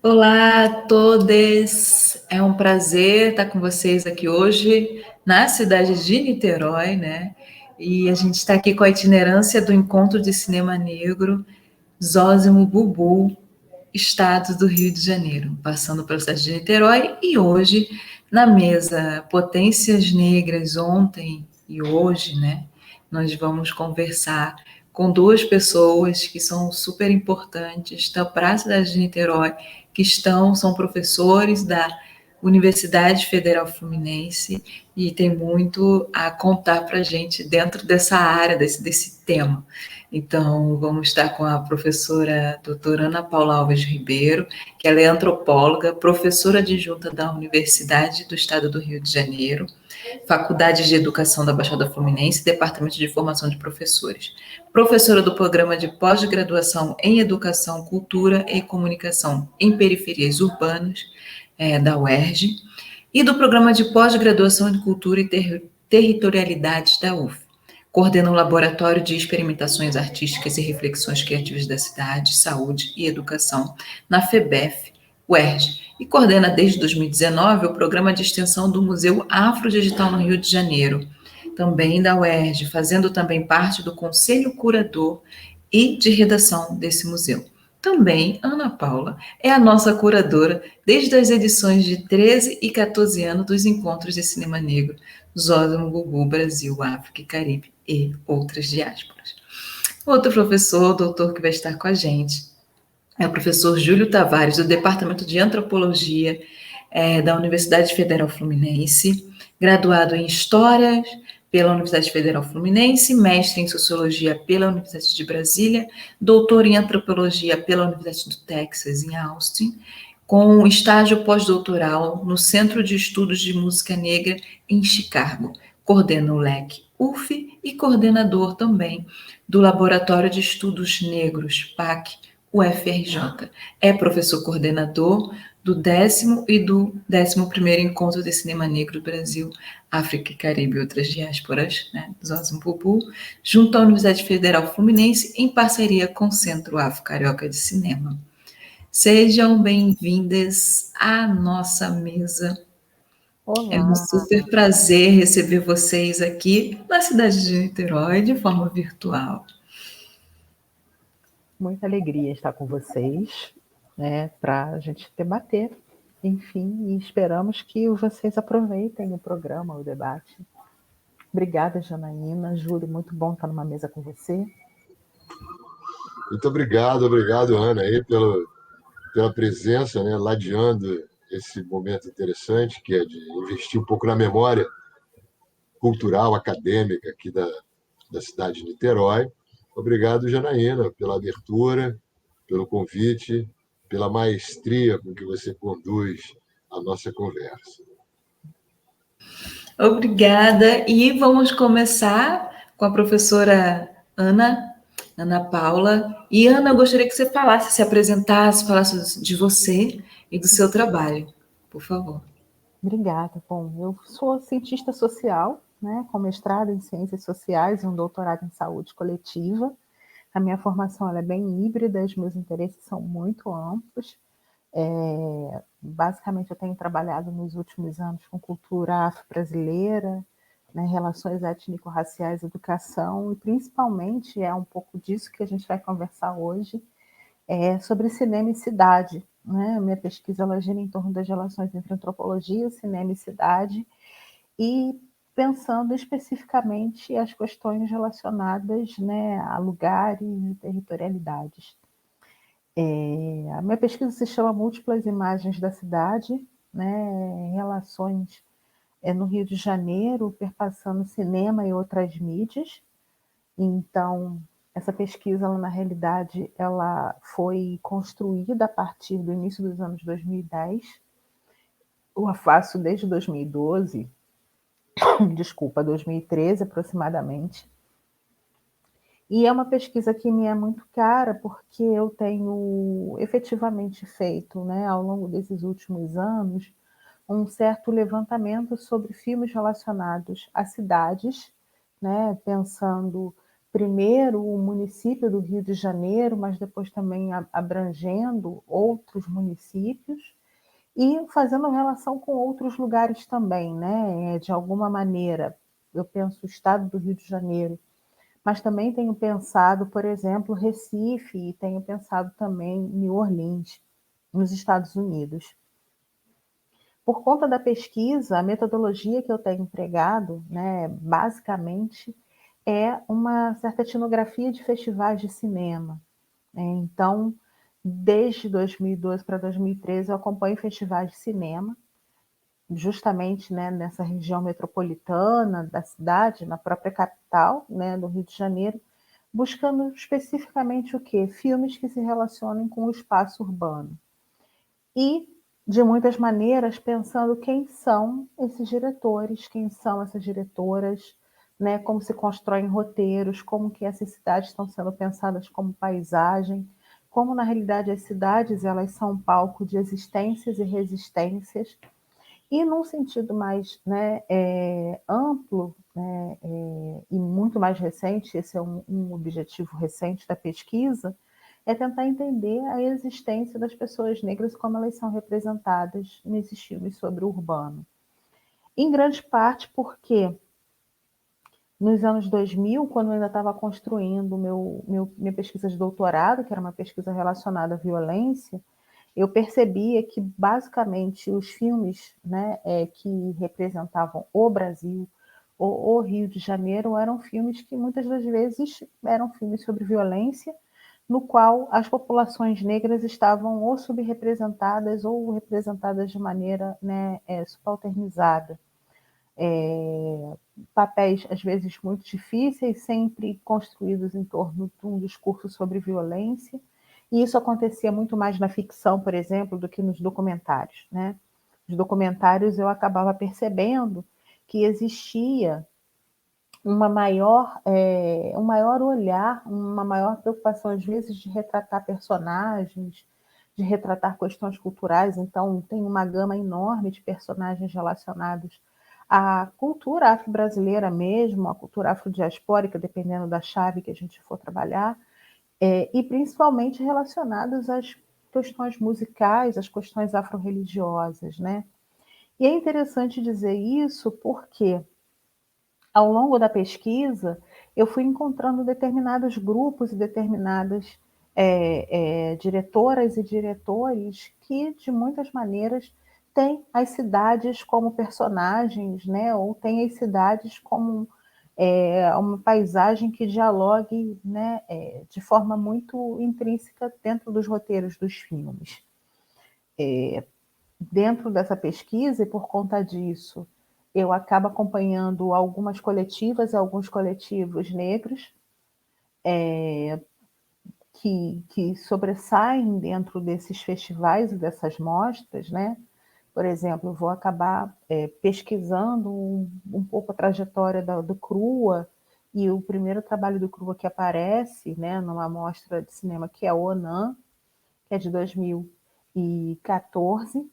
Olá a todos, é um prazer estar com vocês aqui hoje na cidade de Niterói, né? E a gente está aqui com a itinerância do Encontro de Cinema Negro Zósimo Bubu, Estado do Rio de Janeiro, passando pela cidade de Niterói e hoje na mesa Potências Negras ontem e hoje, né? Nós vamos conversar com duas pessoas que são super importantes para a cidade de Niterói, que são professores da Universidade Federal Fluminense e tem muito a contar para a gente dentro dessa área, desse tema. Então, vamos estar com a professora doutora Ana Paula Alves Ribeiro, que ela é antropóloga, professora adjunta da Universidade do Estado do Rio de Janeiro, Faculdade de Educação da Baixada Fluminense, Departamento de Formação de Professores. Professora do Programa de Pós-Graduação em Educação, Cultura e Comunicação em Periferias Urbanas, da UERJ, e do Programa de Pós-Graduação em Cultura e Territorialidades da UF. Coordena o Laboratório de Experimentações Artísticas e Reflexões Criativas da Cidade, Saúde e Educação, na FEBEF, UERJ, e coordena desde 2019 o programa de extensão do Museu Afrodigital no Rio de Janeiro, também da UERJ, fazendo também parte do Conselho Curador e de redação desse museu. Também, Ana Paula é a nossa curadora desde as edições de 13 e 14 anos dos Encontros de Cinema Negro, Zósimo Bubu, Brasil, África e Caribe e outras diásporas. Outro professor, doutor, que vai estar com a gente é o professor Júlio Tavares, do Departamento de Antropologia da Universidade Federal Fluminense, graduado em História pela Universidade Federal Fluminense, mestre em Sociologia pela Universidade de Brasília, doutor em Antropologia pela Universidade do Texas, em Austin, com estágio pós-doutoral no Centro de Estudos de Música Negra em Chicago. Coordena o LEC UF e coordenador também do Laboratório de Estudos Negros, PAC, UFRJ. É professor coordenador do 10º e do 11º Encontro de Cinema Negro Brasil, África e Caribe e outras diásporas, né, Zósimo Bubu, junto à Universidade Federal Fluminense, em parceria com o Centro Afro-Carioca de Cinema. Sejam bem-vindas à nossa mesa. É um Olá, super prazer receber vocês aqui na cidade de Niterói, de forma virtual. muita alegria estar com vocês, né, para a gente debater. Enfim, e esperamos que vocês aproveitem o programa, o debate. Obrigada, Janaína. Júlio, muito bom estar numa mesa com você. Muito obrigado, Ana, aí, pela presença, né, ladeando esse momento interessante, que é de investir um pouco na memória cultural, acadêmica aqui da cidade de Niterói. Obrigado, Janaína, pela abertura, pelo convite, pela maestria com que você conduz a nossa conversa. Obrigada. E vamos começar com a professora Ana Paula. E Ana, eu gostaria que você falasse, se apresentasse, falasse de você e do seu trabalho, por favor. Obrigada. Bom, eu sou cientista social, né, com mestrado em Ciências Sociais e um doutorado em Saúde Coletiva. A minha formação ela é bem híbrida, os meus interesses são muito amplos. Basicamente, eu tenho trabalhado nos últimos anos com cultura afro-brasileira, né, relações étnico-raciais, educação, e principalmente é um pouco disso que a gente vai conversar hoje, sobre cinema e cidade. Né? Minha pesquisa ela gira em torno das relações entre antropologia, cinema e cidade, e pensando especificamente as questões relacionadas, né, a lugares e territorialidades. A minha pesquisa se chama Múltiplas Imagens da Cidade, né, relações no Rio de Janeiro, perpassando cinema e outras mídias. Então, essa pesquisa, ela, na realidade, ela foi construída a partir do início dos anos 2010. Eu a faço desde 2012, desculpa, 2013 aproximadamente. E é uma pesquisa que me é muito cara, porque eu tenho efetivamente feito, né, ao longo desses últimos anos, um certo levantamento sobre filmes relacionados a cidades, né, pensando primeiro o município do Rio de Janeiro, mas depois também abrangendo outros municípios e fazendo relação com outros lugares também, né? De alguma maneira, eu penso o estado do Rio de Janeiro, mas também tenho pensado, por exemplo, Recife e tenho pensado também New Orleans, nos Estados Unidos. Por conta da pesquisa, a metodologia que eu tenho empregado, né, basicamente, é uma certa etnografia de festivais de cinema. Então, desde 2012 para 2013, eu acompanho festivais de cinema, justamente, né, nessa região metropolitana da cidade, na própria capital, né, do Rio de Janeiro, buscando especificamente o quê? Filmes que se relacionem com o espaço urbano. E, de muitas maneiras, pensando quem são esses diretores, quem são essas diretoras, né, como se constroem roteiros, como que essas cidades estão sendo pensadas como paisagem, como, na realidade, as cidades elas são palco de existências e resistências, e num sentido mais, né, amplo, né, e muito mais recente, esse é um objetivo recente da pesquisa, é tentar entender a existência das pessoas negras, como elas são representadas nesses filmes sobre o urbano. Em grande parte porque nos anos 2000, quando eu ainda estava construindo minha pesquisa de doutorado, que era uma pesquisa relacionada à violência, eu percebia que, basicamente, os filmes, né, que representavam o Brasil, o Rio de Janeiro, eram filmes que, muitas das vezes, eram filmes sobre violência, no qual as populações negras estavam ou subrepresentadas ou representadas de maneira, né, subalternizada. Papéis, às vezes, muito difíceis, sempre construídos em torno de um discurso sobre violência, e isso acontecia muito mais na ficção, por exemplo, do que nos documentários, né? Nos documentários eu acabava percebendo que existia um maior olhar, uma maior preocupação, às vezes, de retratar personagens, de retratar questões culturais. Então, tem uma gama enorme de personagens relacionados à cultura afro-brasileira mesmo, à cultura afrodiaspórica, dependendo da chave que a gente for trabalhar, e principalmente relacionados às questões musicais, às questões afro-religiosas, né? E é interessante dizer isso porque, ao longo da pesquisa, eu fui encontrando determinados grupos e determinadas diretoras e diretores que, de muitas maneiras, têm as cidades como personagens, né? Ou têm as cidades como uma paisagem que dialogue, né, de forma muito intrínseca dentro dos roteiros dos filmes. Dentro dessa pesquisa, e por conta disso, eu acabo acompanhando algumas coletivas e alguns coletivos negros que sobressaem dentro desses festivais e dessas mostras, né? Por exemplo, eu vou acabar pesquisando um pouco a trajetória do CRUA, e o primeiro trabalho do CRUA que aparece, né, numa mostra de cinema, que é o ONAN, que é de 2014.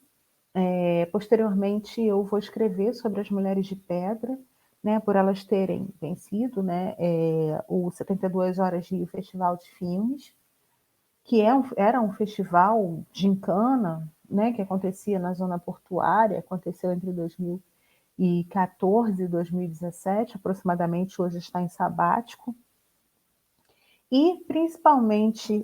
Posteriormente, eu vou escrever sobre as Mulheres de Pedra, né, por elas terem vencido, né, o 72 Horas de Festival de Filmes, que era um festival gincana, né, que acontecia na zona portuária, aconteceu entre 2014 e 2017, aproximadamente. Hoje está em sabático. E, principalmente,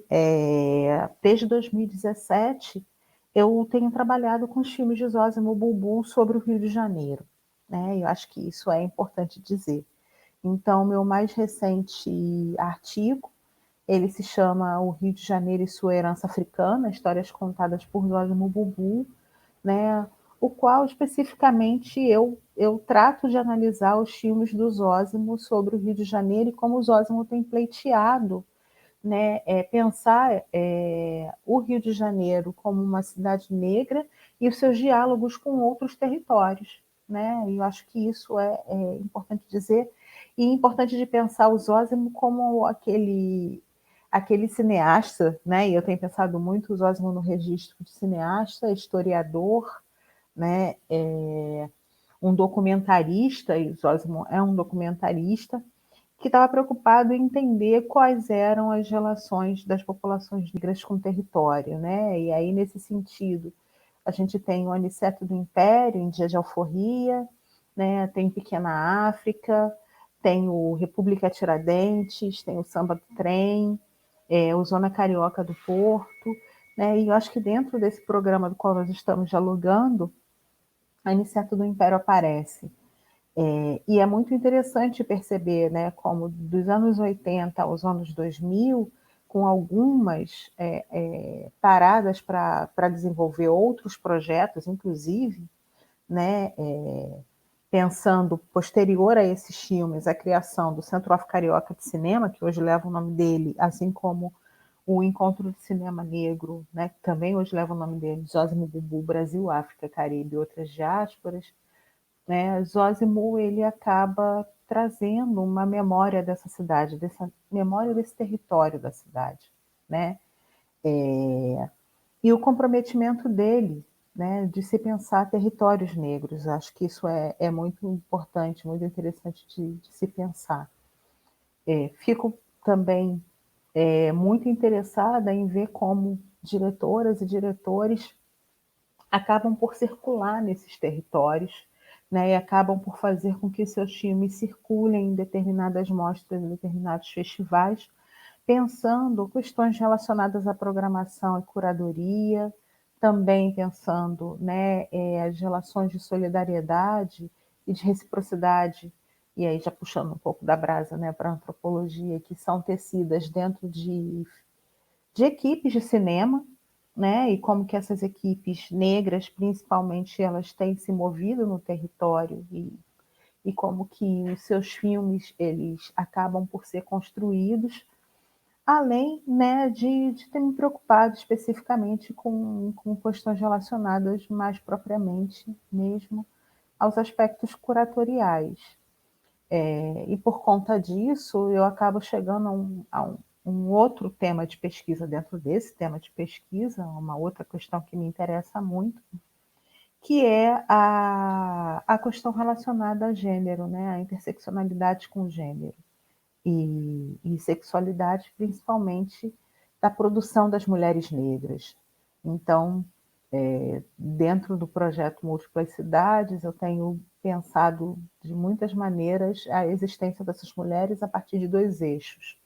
desde 2017, eu tenho trabalhado com os filmes de Zósimo Bulbul sobre o Rio de Janeiro, né? Eu acho que isso é importante dizer. Então, meu mais recente artigo, ele se chama O Rio de Janeiro e Sua Herança Africana, Histórias Contadas por Zósimo Bulbul, né? O qual, especificamente, eu trato de analisar os filmes do Zósimo sobre o Rio de Janeiro e como o Zósimo tem pleiteado, né, pensar o Rio de Janeiro como uma cidade negra e os seus diálogos com outros territórios, né? E eu acho que isso é importante dizer, e é importante de pensar o Zósimo como aquele cineasta, né? E eu tenho pensado muito o Zósimo no registro de cineasta, historiador, né? Um documentarista, e o Zósimo é um documentarista, que estava preocupado em entender quais eram as relações das populações negras com o território, né? E aí, nesse sentido, a gente tem o Aniceto do Império, em Dia de Alforria, né? Tem Pequena África, tem o República Tiradentes, tem o Samba do Trem, o Zona Carioca do Porto, né? E eu acho que dentro desse programa do qual nós estamos dialogando, a Aniceto do Império aparece. E é muito interessante perceber, né, como dos anos 80 aos anos 2000, com algumas paradas para desenvolver outros projetos, inclusive, né, pensando posterior a esses filmes, a criação do Centro Afro-Carioca de Cinema, que hoje leva o nome dele, assim como o Encontro de Cinema Negro, né, que também hoje leva o nome dele, Zósimo Bubu, Brasil, África, Caribe e outras diásporas, né, Zósimo ele acaba trazendo uma memória dessa cidade, dessa memória desse território da cidade, né? E o comprometimento dele, né, de se pensar territórios negros, acho que isso é muito importante, muito interessante de se pensar. Fico também muito interessada em ver como diretoras e diretores acabam por circular nesses territórios, né, e acabam por fazer com que seus filmes circulem em determinadas mostras, em determinados festivais, pensando questões relacionadas à programação e curadoria, também pensando, né, as relações de solidariedade e de reciprocidade, e aí já puxando um pouco da brasa, né, para a antropologia, que são tecidas dentro de equipes de cinema, né? E como que essas equipes negras, principalmente, elas têm se movido no território e como que os seus filmes eles acabam por ser construídos, além, né, de ter me preocupado especificamente com questões relacionadas mais propriamente mesmo aos aspectos curatoriais. E por conta disso, eu acabo chegando a um outro tema de pesquisa dentro desse tema de pesquisa, uma outra questão que me interessa muito, que é a questão relacionada a gênero, né? A interseccionalidade com gênero e sexualidade, principalmente da produção das mulheres negras. Então, dentro do projeto Múltiplas Cidades, eu tenho pensado de muitas maneiras a existência dessas mulheres a partir de dois eixos,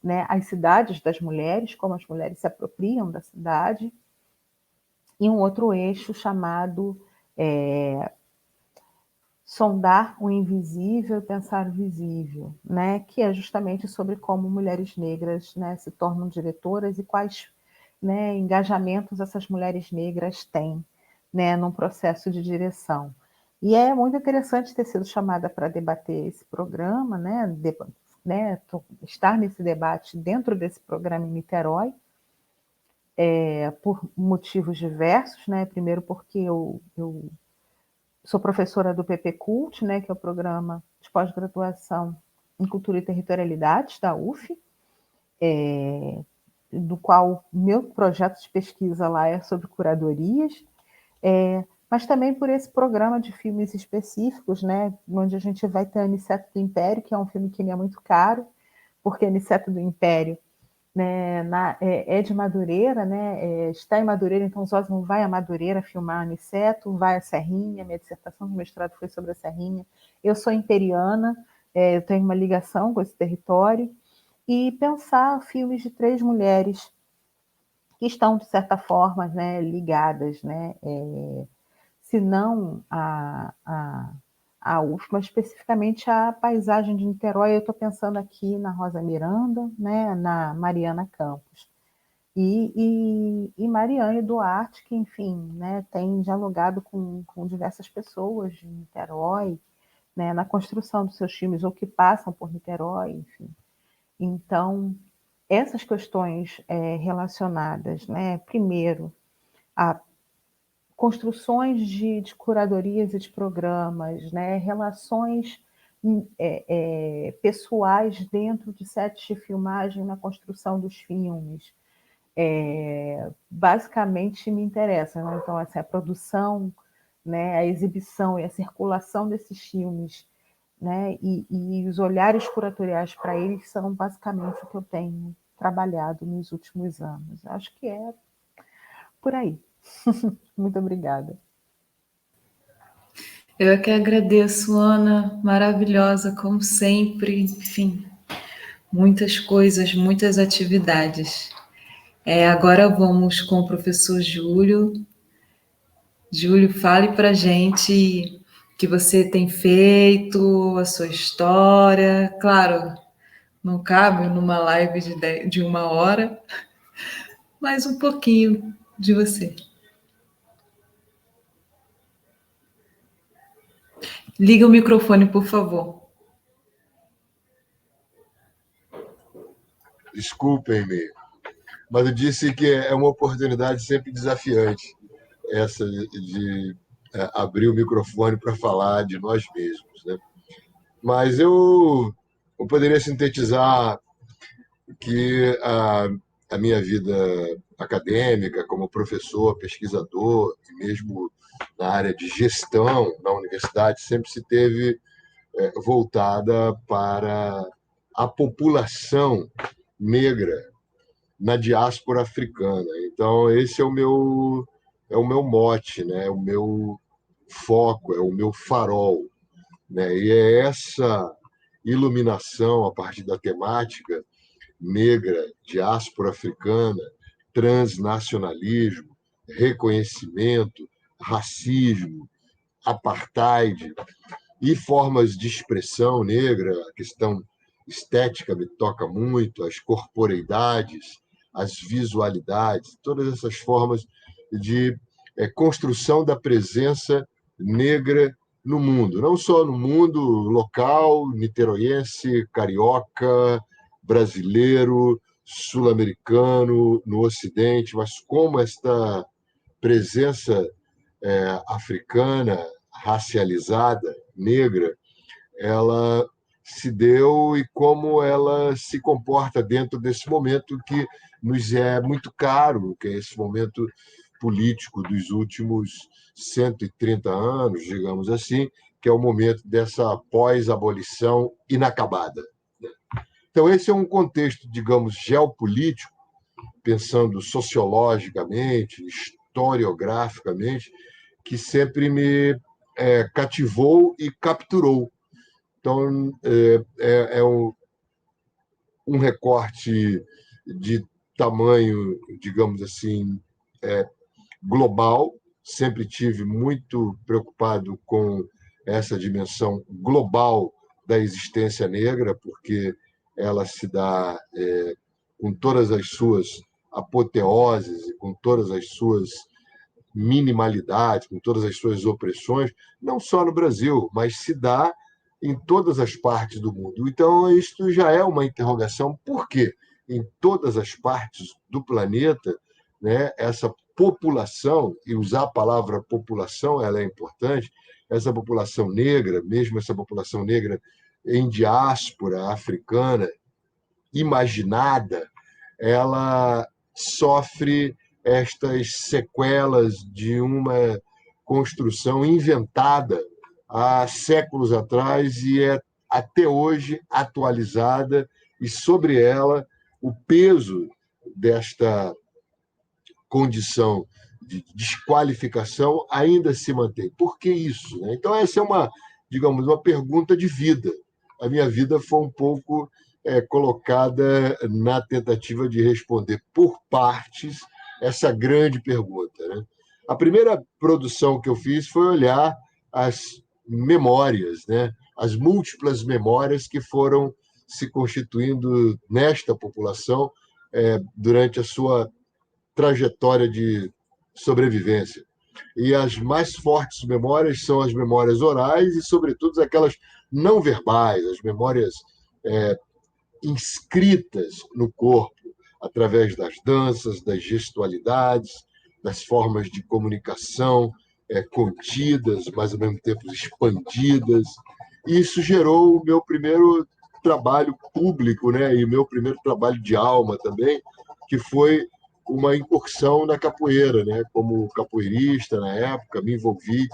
né? As cidades das mulheres, como as mulheres se apropriam da cidade, e um outro eixo chamado sondar o invisível e pensar o visível, né? Que é justamente sobre como mulheres negras, né, se tornam diretoras e quais, né, engajamentos essas mulheres negras têm, né, num processo de direção. E é muito interessante ter sido chamada para debater esse programa, né, estar nesse debate dentro desse programa em Niterói, por motivos diversos, né? Primeiro porque eu sou professora do PP Cult, né, que é o programa de pós-graduação em Cultura e Territorialidades da UF, do qual meu projeto de pesquisa lá é sobre curadorias, mas também por esse programa de filmes específicos, né, onde a gente vai ter Aniceto do Império, que é um filme que me é muito caro, porque Aniceto do Império, né, é de Madureira, né, está em Madureira, então Zósimo vai a Madureira filmar Aniceto, vai a Serrinha, minha dissertação de mestrado foi sobre a Serrinha. Eu sou imperiana, eu tenho uma ligação com esse território, e pensar filmes de três mulheres que estão, de certa forma, né, ligadas, né, se não a UF, mas especificamente a paisagem de Niterói. Eu estou pensando aqui na Rosa Miranda, né, na Mariana Campos. E Mariane Duarte, que, enfim, né, tem dialogado com diversas pessoas de Niterói, né, na construção dos seus filmes, ou que passam por Niterói, enfim. Então, essas questões relacionadas, né, primeiro, a construções de curadorias e de programas, né, relações pessoais dentro de sets de filmagem na construção dos filmes, basicamente me interessa, né? Então, assim, a produção, né, a exibição e a circulação desses filmes, né? E os olhares curatoriais para eles são basicamente o que eu tenho trabalhado nos últimos anos. Acho que é por aí. Muito obrigada. Eu é que agradeço, Ana, maravilhosa, como sempre. Enfim, muitas coisas, muitas atividades. Agora vamos com o professor Júlio. Júlio, fale para a gente o que você tem feito, a sua história. Claro, não cabe numa live de 1 hora, mas um pouquinho de você. Liga o microfone, por favor. Desculpem-me, mas eu disse que é uma oportunidade sempre desafiante essa de abrir o microfone para falar de nós mesmos, né? Mas eu poderia sintetizar que a minha vida acadêmica, como professor, pesquisador, e mesmo na área de gestão na universidade, sempre se teve voltada para a população negra na diáspora africana. Então, esse é o meu mote, né? É o meu foco, é o meu farol, né? E é essa iluminação a partir da temática negra, diáspora africana, transnacionalismo, reconhecimento, racismo, apartheid e formas de expressão negra, a questão estética me toca muito, as corporeidades, as visualidades, todas essas formas de construção da presença negra no mundo, não só no mundo local, niteroiense, carioca, brasileiro, sul-americano, no Ocidente, mas como esta presença africana, racializada, negra, ela se deu e como ela se comporta dentro desse momento que nos é muito caro, que é esse momento político dos últimos 130 anos, digamos assim, que é o momento dessa pós-abolição inacabada. Então, esse é um contexto, digamos, geopolítico, pensando sociologicamente, historiograficamente, que sempre me cativou e capturou. Então, um recorte de tamanho, digamos assim, global. Sempre tive muito preocupado com essa dimensão global da existência negra, porque ela se dá com todas as suas apoteoses e com todas as suas minimalidades, com todas as suas opressões, não só no Brasil, mas se dá em todas as partes do mundo. Então, isto já é uma interrogação, por quê? Em todas as partes do planeta, né, essa população, e usar a palavra população ela é importante, essa população negra, mesmo essa população negra em diáspora africana, imaginada, ela sofre estas sequelas de uma construção inventada há séculos atrás e é até hoje atualizada, e sobre ela o peso desta condição de desqualificação ainda se mantém. Por que isso? Então, essa é digamos, uma pergunta de vida. A minha vida foi um pouco colocada na tentativa de responder por partes essa grande pergunta, né? A primeira produção que eu fiz foi olhar as memórias, né? As múltiplas memórias que foram se constituindo nesta população durante a sua trajetória de sobrevivência. E as mais fortes memórias são as memórias orais e, sobretudo, aquelas não verbais, as memórias inscritas no corpo, através das danças, das gestualidades, das formas de comunicação contidas, mas ao mesmo tempo expandidas. E isso gerou o meu primeiro trabalho público, né, e o meu primeiro trabalho de alma também, que foi uma incursão na capoeira, né? Como capoeirista na época, me envolvi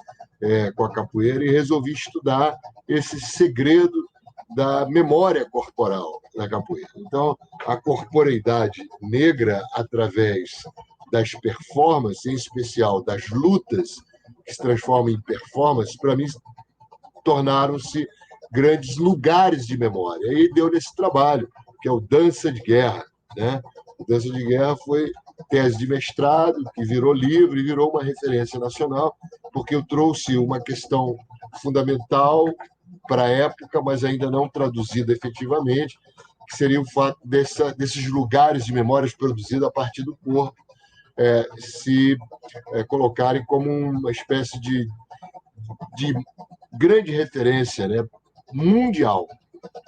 com a capoeira e resolvi estudar esse segredo da memória corporal na capoeira. Então, a corporeidade negra, através das performances, em especial das lutas, que se transformam em performance, para mim, tornaram-se grandes lugares de memória. E deu nesse trabalho, que é o Dança de Guerra. Né? O Dança de Guerra foi tese de mestrado, que virou livro e virou uma referência nacional, porque eu trouxe uma questão fundamental para a época, mas ainda não traduzida efetivamente, que seria o fato desses lugares de memórias produzidos a partir do corpo se colocarem como uma espécie de grande referência, né, mundial.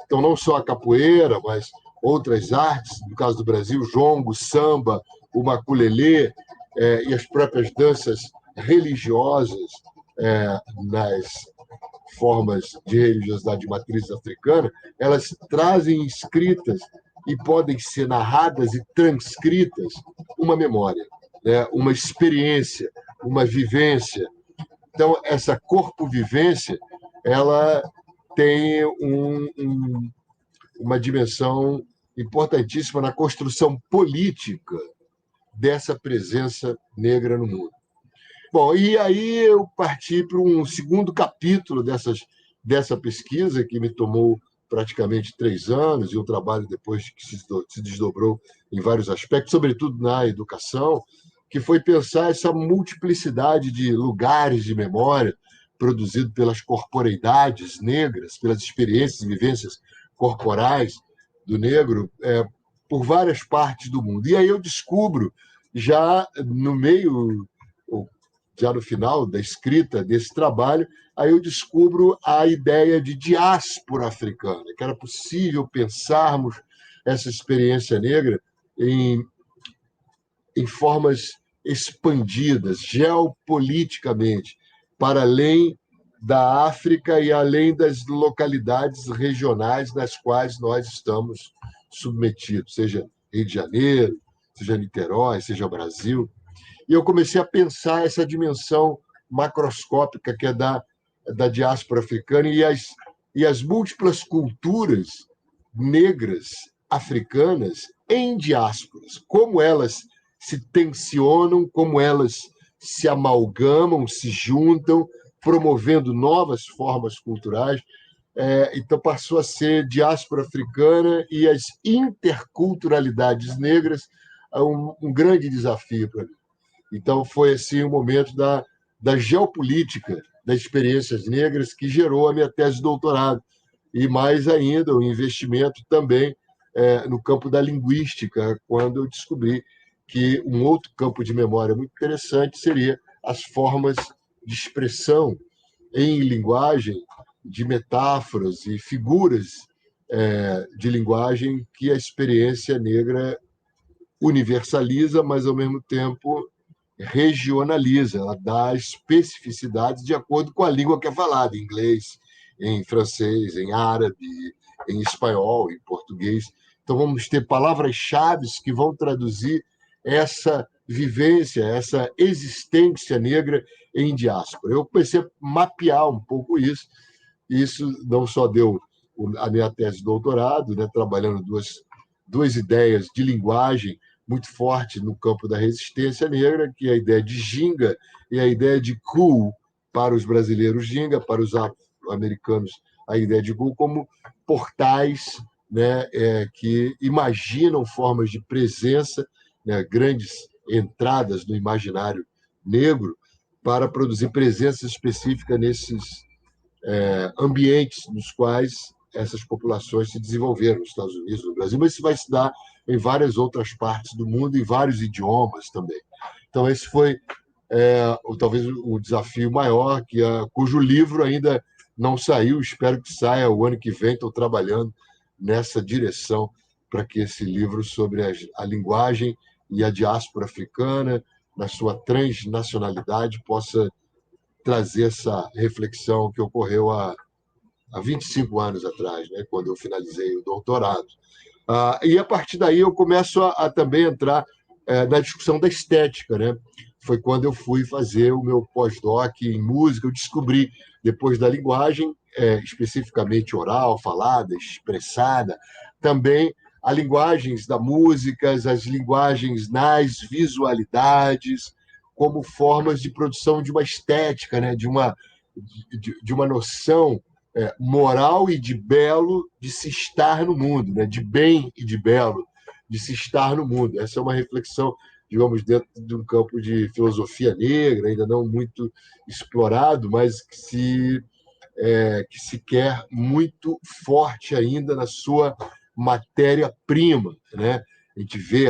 Então, não só a capoeira, mas outras artes, no caso do Brasil, o jongo, o samba, o maculelê e as próprias danças religiosas nas formas de religiosidade de matriz africana, elas trazem escritas e podem ser narradas e transcritas uma memória, né, uma experiência, uma vivência. Então, essa corpo-vivência, ela tem uma dimensão importantíssima na construção política dessa presença negra no mundo. Bom, e aí eu parti para um segundo capítulo dessa pesquisa, que me tomou praticamente 3 anos, e um trabalho depois que se desdobrou em vários aspectos, sobretudo na educação, que foi pensar essa multiplicidade de lugares de memória produzido pelas corporeidades negras, pelas experiências e vivências corporais do negro, por várias partes do mundo. E aí eu descubro, já no meio, já no final da escrita desse trabalho, aí eu descubro a ideia de diáspora africana, que era possível pensarmos essa experiência negra em formas expandidas, geopoliticamente, para além da África e além das localidades regionais nas quais nós estamos submetidos, seja Rio de Janeiro, seja Niterói, seja Brasil. E eu comecei a pensar essa dimensão macroscópica que é da diáspora africana e as múltiplas culturas negras africanas em diásporas, como elas se tensionam, como elas se amalgamam, se juntam, promovendo novas formas culturais. Então, passou a ser diáspora africana e as interculturalidades negras um grande desafio para mim. Então, foi assim um momento da geopolítica das experiências negras que gerou a minha tese de doutorado. E, mais ainda, o investimento também no campo da linguística, quando eu descobri que um outro campo de memória muito interessante seria as formas de expressão em linguagem, de metáforas e figuras de linguagem que a experiência negra universaliza, mas, ao mesmo tempo, regionaliza, ela dá especificidades de acordo com a língua que é falada, em inglês, em francês, em árabe, em espanhol, em português. Então, vamos ter palavras-chave que vão traduzir essa vivência, essa existência negra em diáspora. Eu comecei a mapear um pouco isso, e isso não só deu a minha tese de doutorado, né, trabalhando duas ideias de linguagem muito forte no campo da resistência negra, que é a ideia de ginga e a ideia de cool para os brasileiros ginga, para os americanos a ideia de cool como portais, né, que imaginam formas de presença, né, grandes entradas no imaginário negro para produzir presença específica nesses ambientes nos quais essas populações se desenvolveram nos Estados Unidos, no Brasil, mas isso vai se dar em várias outras partes do mundo, em vários idiomas também. Então, esse foi talvez o desafio maior, cujo livro ainda não saiu, espero que saia o ano que vem, estou trabalhando nessa direção para que esse livro sobre a linguagem e a diáspora africana, na sua transnacionalidade, possa trazer essa reflexão que ocorreu há 25 anos atrás, né, quando eu finalizei o doutorado. E, a partir daí, eu começo a também entrar na discussão da estética, né? Foi quando eu fui fazer o meu pós-doc em música, eu descobri, depois da linguagem, especificamente oral, falada, expressada, também as linguagens da música, as linguagens nas visualidades, como formas de produção de uma estética, né? De uma noção moral e de belo de se estar no mundo, né? De bem e de belo de se estar no mundo. Essa é uma reflexão, digamos, dentro de um campo de filosofia negra, ainda não muito explorado, mas que se quer muito forte ainda na sua matéria-prima, né? A gente vê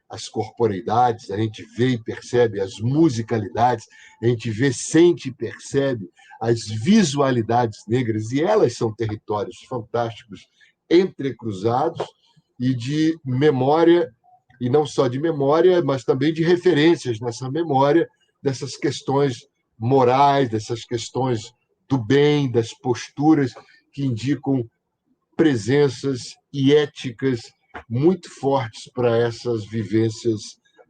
as corporeidades, a gente vê e percebe as musicalidades, a gente vê, sente e percebe as visualidades negras, e elas são territórios fantásticos, entrecruzados e de memória, e não só de memória, mas também de referências nessa memória, dessas questões morais, dessas questões do bem, das posturas que indicam presenças e éticas muito fortes para essas vivências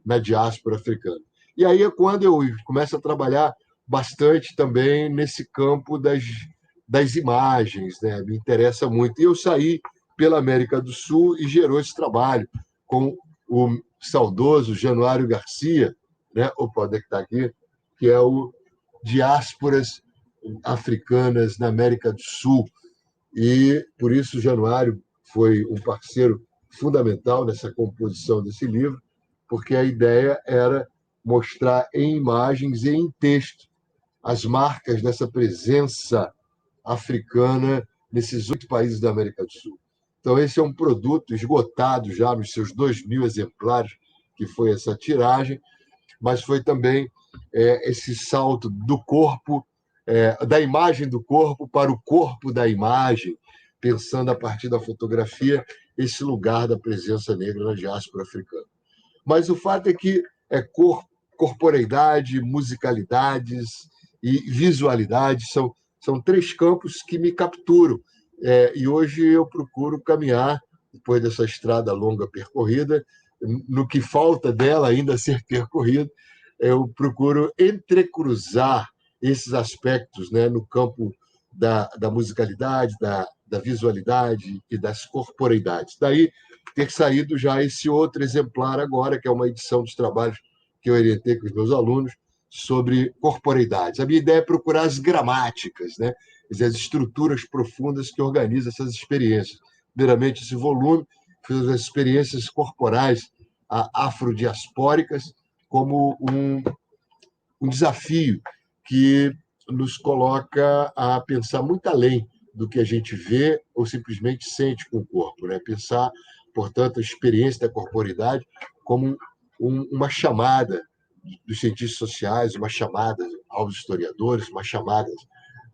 na diáspora africana. E aí é quando eu começo a trabalhar bastante também nesse campo das imagens, né? Me interessa muito. E eu saí pela América do Sul e gerou esse trabalho com o saudoso Januário Garcia, né? Opa, onde é que está aqui? Que é o Diásporas Africanas na América do Sul. E, por isso, Januário foi um parceiro fundamental nessa composição desse livro, porque a ideia era mostrar em imagens e em texto as marcas dessa presença africana nesses 8 países da América do Sul. Então, esse é um produto esgotado já nos seus 2.000 exemplares, que foi essa tiragem, mas foi também esse salto do corpo, da imagem do corpo para o corpo da imagem, pensando a partir da fotografia esse lugar da presença negra na diáspora africana. Mas o fato é que corporeidade, musicalidades e visualidade são 3 campos que me capturam. E hoje eu procuro caminhar, depois dessa estrada longa percorrida, no que falta dela ainda a ser percorrido, eu procuro entrecruzar esses aspectos, né, no campo da musicalidade, da visualidade e das corporeidades. Daí ter saído já esse outro exemplar agora, que é uma edição dos trabalhos que eu orientei com os meus alunos sobre corporeidades. A minha ideia é procurar as gramáticas, né? Quer dizer, as estruturas profundas que organizam essas experiências. Primeiramente, esse volume, fiz as experiências corporais afrodiaspóricas como um desafio que nos coloca a pensar muito além do que a gente vê ou simplesmente sente com o corpo, né? Pensar, portanto, a experiência da corporidade como uma chamada dos cientistas sociais, uma chamada aos historiadores, uma chamada,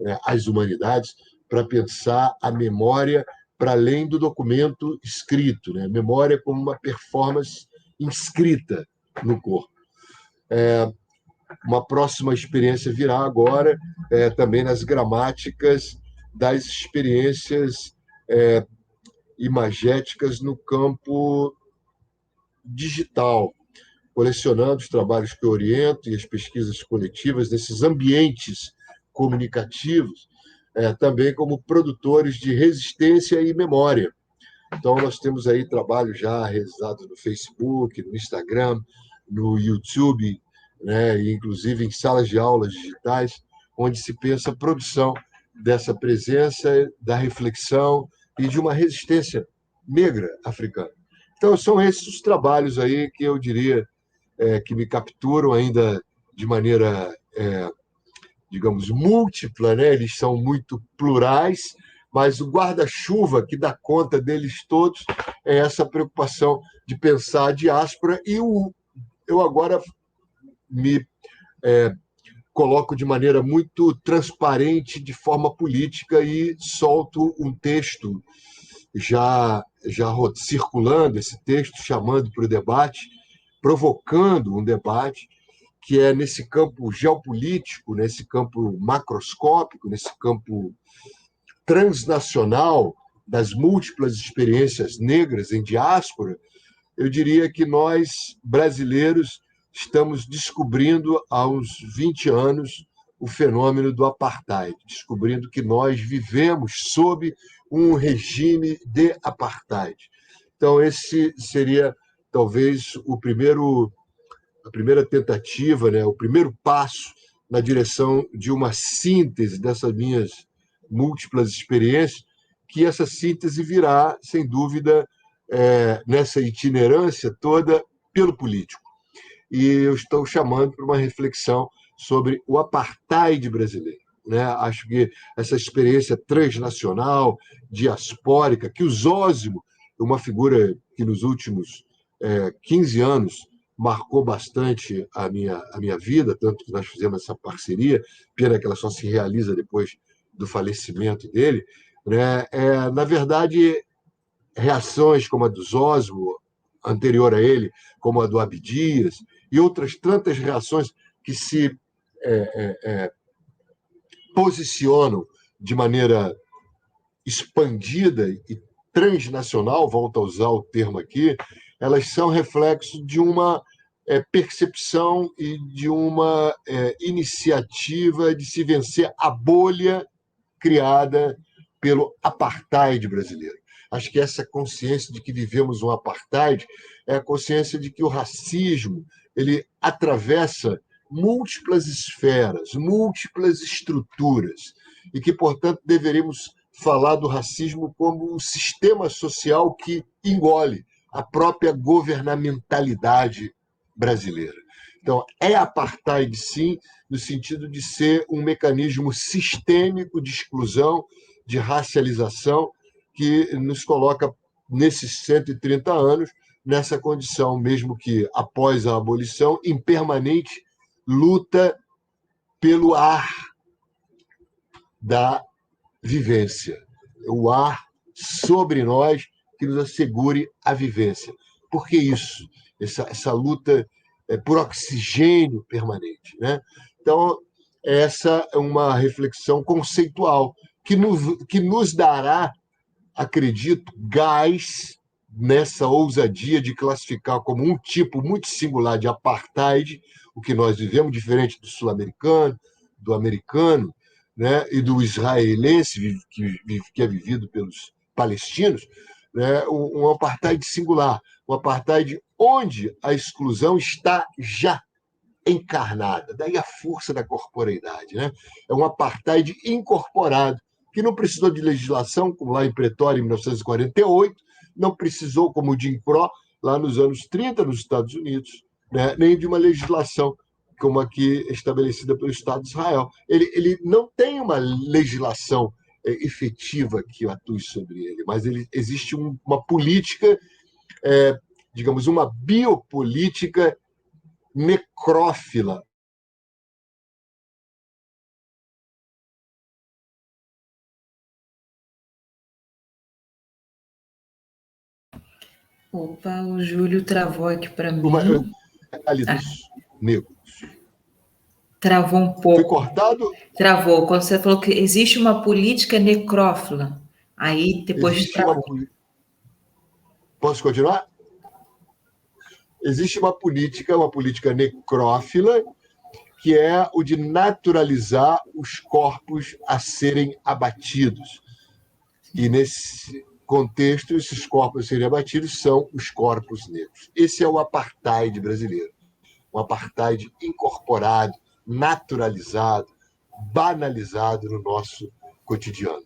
né, às humanidades, para pensar a memória para além do documento escrito, né? Memória como uma performance inscrita no corpo. Uma próxima experiência virá agora também nas gramáticas das experiências imagéticas no campo digital, colecionando os trabalhos que eu oriento e as pesquisas coletivas nesses ambientes comunicativos, também como produtores de resistência e memória. Então, nós temos aí trabalhos já realizados no Facebook, no Instagram, no YouTube, né, e inclusive em salas de aulas digitais, onde se pensa a produção dessa presença, da reflexão e de uma resistência negra africana. Então, são esses os trabalhos aí que eu diria que me capturam ainda de maneira, digamos, múltipla, né? Eles são muito plurais, mas o guarda-chuva que dá conta deles todos é essa preocupação de pensar a diáspora, e eu agora me coloco de maneira muito transparente, de forma política, e solto um texto já circulando, esse texto chamando para o debate, provocando um debate, que é nesse campo geopolítico, nesse campo macroscópico, nesse campo transnacional das múltiplas experiências negras em diáspora, eu diria que nós, brasileiros, estamos descobrindo aos 20 anos o fenômeno do apartheid, descobrindo que nós vivemos sob um regime de apartheid. Então, esse seria talvez a primeira tentativa, né, o primeiro passo na direção de uma síntese dessas minhas múltiplas experiências, que essa síntese virá, sem dúvida, nessa itinerância toda, pelo político. E eu estou chamando para uma reflexão sobre o apartheid brasileiro. Né? Acho que essa experiência transnacional, diaspórica, que o Zósimo, uma figura que nos últimos 15 anos marcou bastante a minha vida, tanto que nós fizemos essa parceria, pena que ela só se realiza depois do falecimento dele, né? Na verdade, reações como a do Zósimo, anterior a ele, como a do Abdias, e outras tantas reações que se posicionam de maneira expandida e transnacional, volto a usar o termo aqui, elas são reflexo de uma percepção e de uma iniciativa de se vencer a bolha criada pelo apartheid brasileiro. Acho que essa consciência de que vivemos um apartheid é a consciência de que o racismo ele atravessa múltiplas esferas, múltiplas estruturas, e que, portanto, deveríamos falar do racismo como um sistema social que engole a própria governamentalidade brasileira. Então, é apartheid, sim, no sentido de ser um mecanismo sistêmico de exclusão, de racialização, que nos coloca, nesses 130 anos, nessa condição, mesmo que após a abolição, em permanente luta pelo ar da vivência, o ar sobre nós que nos assegure a vivência. Por que isso? Essa luta por oxigênio permanente, né? Então, essa é uma reflexão conceitual que nos dará, acredito, gás nessa ousadia de classificar como um tipo muito singular de apartheid o que nós vivemos, diferente do sul-americano, do americano, né, e do israelense, que é vivido pelos palestinos, né, um apartheid singular, um apartheid onde a exclusão está já encarnada, daí a força da corporeidade. Né? É um apartheid incorporado, que não precisou de legislação, como lá em Pretória, em 1948, não precisou, como o Jim Crow, lá nos anos 30, nos Estados Unidos, né? Nem de uma legislação como a que estabelecida pelo Estado de Israel. Ele não tem uma legislação efetiva que atue sobre ele, mas existe uma política, digamos, uma biopolítica necrófila. Opa, o Júlio travou aqui para mim. Dos negros. Travou um pouco. Foi cortado? Travou. Quando você falou que existe uma política necrófila, aí depois travou. Posso continuar? Existe uma política necrófila, que é o de naturalizar os corpos a serem abatidos. E, nesse contexto, esses corpos a serem abatidos são os corpos negros. Esse é o apartheid brasileiro. Um apartheid incorporado, naturalizado, banalizado no nosso cotidiano.